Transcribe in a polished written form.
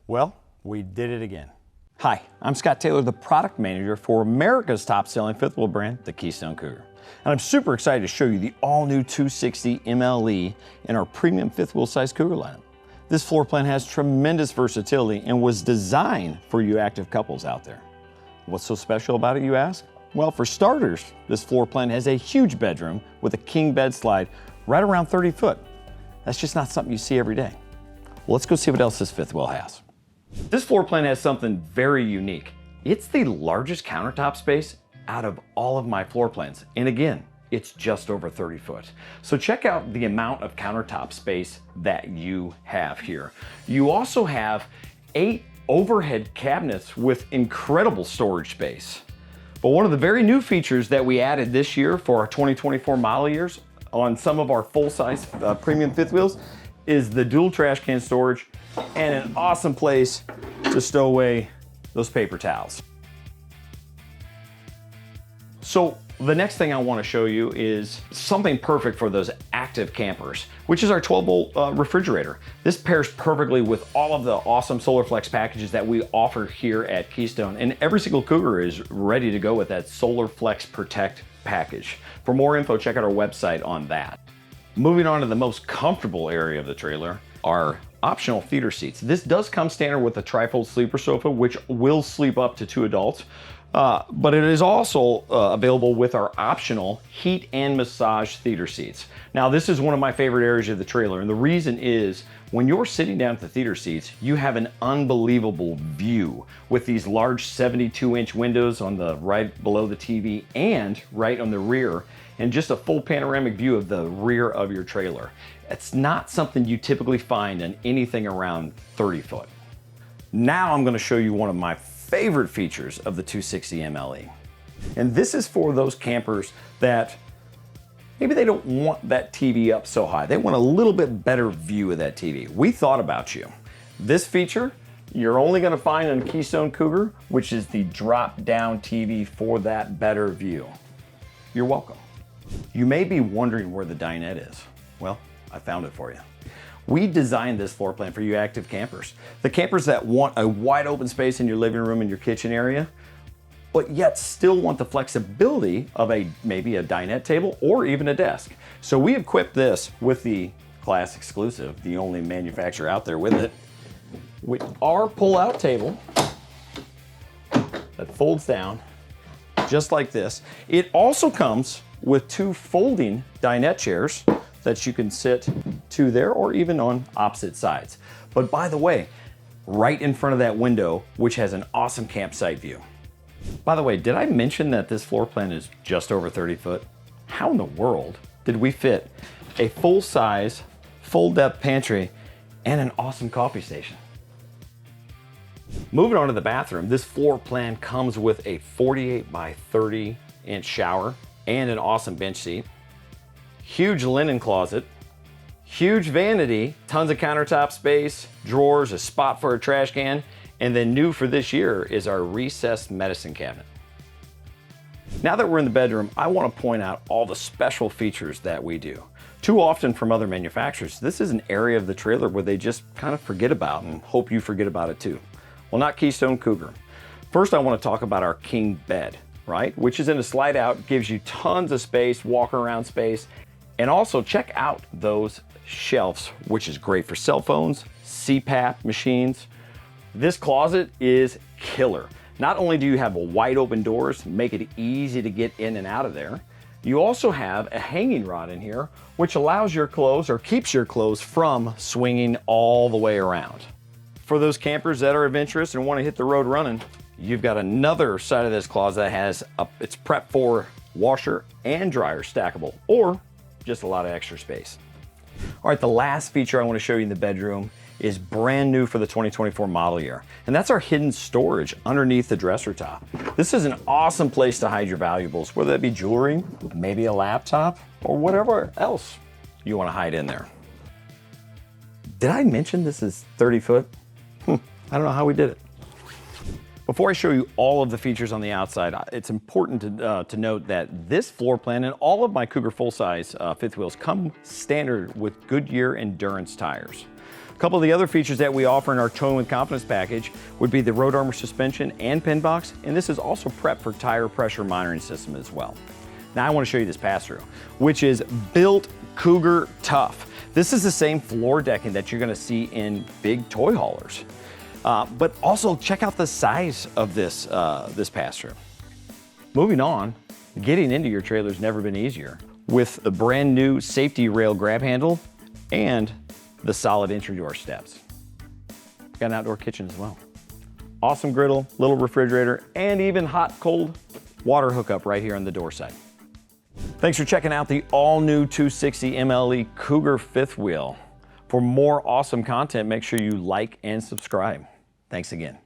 Well, we did it again. Hi, I'm Scott Taylor, the product manager for America's top-selling fifth wheel brand, the Keystone Cougar. And I'm super excited to show you the all-new 260 MLE in our premium fifth wheel size Cougar lineup. This floor plan has tremendous versatility and was designed for you active couples out there. What's so special about it, you ask? Well, for starters, this floor plan has a huge bedroom with a king bed slide right around 30 foot. That's just not something you see every day. Well, let's go see what else this fifth wheel has. This floor plan has something very unique. It's the largest countertop space out of all of my floor plans. And again, it's just over 30 foot. So check out the amount of countertop space that you have here. You also have 8 overhead cabinets with incredible storage space. But one of the very new features that we added this year for our 2024 model years on some of our full-size premium fifth wheels is the dual trash can storage and an awesome place to stow away those paper towels. So the next thing I want to show you is something perfect for those active campers, which is our 12-volt refrigerator. This pairs perfectly with all of the awesome SolarFlex packages that we offer here at Keystone, and every single Cougar is ready to go with that SolarFlex Protect package. For more info, check out our website on that. Moving on to the most comfortable area of the trailer, our optional theater seats. This does come standard with a trifold sleeper sofa, which will sleep up to 2 adults. But it is also available with our optional heat and massage theater seats. Now, this is one of my favorite areas of the trailer, and the reason is when you're sitting down at the theater seats, you have an unbelievable view with these large 72-inch windows on the right below the TV and right on the rear, and just a full panoramic view of the rear of your trailer. It's not something you typically find in anything around 30 foot. Now I'm going to show you one of my favorite features of the 260 MLE. And this is for those campers that maybe they don't want that TV up so high. They want a little bit better view of that TV. We thought about you. This feature, you're only gonna find on Keystone Cougar, which is the drop-down TV for that better view. You're welcome. You may be wondering where the dinette is. Well, I found it for you. We designed this floor plan for you active campers. The campers that want a wide open space in your living room and your kitchen area, but yet still want the flexibility of maybe a dinette table or even a desk. So we equipped this with the class exclusive, the only manufacturer out there with it, with our pull-out table that folds down just like this. It also comes with 2 folding dinette chairs that you can sit to there or even on opposite sides. But by the way, right in front of that window, which has an awesome campsite view. By the way, did I mention that this floor plan is just over 30 foot? How in the world did we fit a full-size, full-depth pantry and an awesome coffee station? Moving on to the bathroom, this floor plan comes with a 48 by 30 inch shower and an awesome bench seat. Huge linen closet, huge vanity, tons of countertop space, drawers, a spot for a trash can, and then new for this year is our recessed medicine cabinet. Now that we're in the bedroom, I want to point out all the special features that we do. Too often from other manufacturers, this is an area of the trailer where they just kind of forget about and hope you forget about it too. Well, not Keystone Cougar. First, I want to talk about our king bed, right? Which is in a slide out, gives you tons of space, walk around space. And also check out those shelves, which is great for cell phones, CPAP machines. This closet is killer. Not only do you have wide open doors, make it easy to get in and out of there, you also have a hanging rod in here, which allows your clothes or keeps your clothes from swinging all the way around. For those campers that are adventurous and want to hit the road running, you've got another side of this closet that has it's prepped for washer and dryer stackable, or just a lot of extra space. All right, the last feature I want to show you in the bedroom is brand new for the 2024 model year, and that's our hidden storage underneath the dresser top. This is an awesome place to hide your valuables, whether that be jewelry, maybe a laptop, or whatever else you want to hide in there. Did I mention this is 30 foot? I don't know how we did it. Before I show you all of the features on the outside, it's important to note that this floor plan and all of my Cougar full-size fifth wheels come standard with Goodyear Endurance tires. A couple of the other features that we offer in our Towing with Confidence package would be the road armor suspension and pin box, and this is also prepped for tire pressure monitoring system as well. Now I want to show you this pass-through, which is built Cougar tough. This is the same floor decking that you're going to see in big toy haulers. But also check out the size of this, this pass-through. Moving on, getting into your trailer's never been easier with the brand new safety rail grab handle and the solid entry door steps. Got an outdoor kitchen as well. Awesome griddle, little refrigerator, and even hot, cold water hookup right here on the door side. Thanks for checking out the all-new 260MLE Cougar fifth wheel. For more awesome content, make sure you like and subscribe. Thanks again.